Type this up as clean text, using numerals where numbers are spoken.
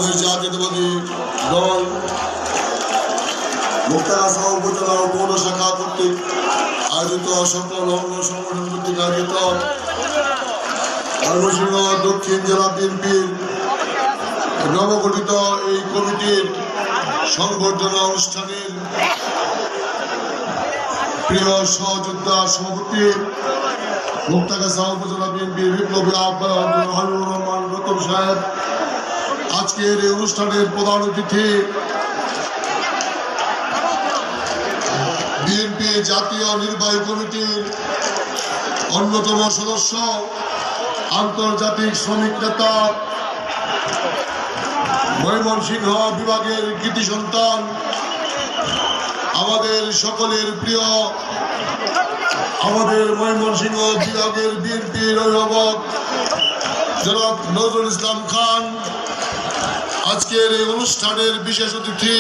জাতীয়তাবাদী দল মুক্তাগাছা উপজেলা ও পৌর শাখা কর্তৃক আয়োজিত সকল অঙ্গ সংগঠন কর্তৃক আয়োজিত ময়মনসিংহ দক্ষিণ জেলা বিএনপির নবগঠিত এই কমিটির সংবর্ধনা অনুষ্ঠানের প্রিয় সহযোদ্ধা সভাপতি মুক্তাগাছা উপজেলা বিএনপির বিপ্লবী আহ্বায়ক হাবিবুর রহমান রতন সাহেব, আজকের এই অনুষ্ঠানের প্রধান অতিথি বিএনপি জাতীয় নির্বাহী কমিটির অন্যতম সদস্য, আন্তর্জাতিক শ্রমিক নেতা, ময়মনসিংহ বিভাগের কৃতি সন্তান, আমাদের সকলের প্রিয়, আমাদের ময়মনসিংহ বিভাগের বিএনপির অভিভাবক জনাব নজরুল ইসলাম খান, আজকের এই অনুষ্ঠানের বিশেষ অতিথি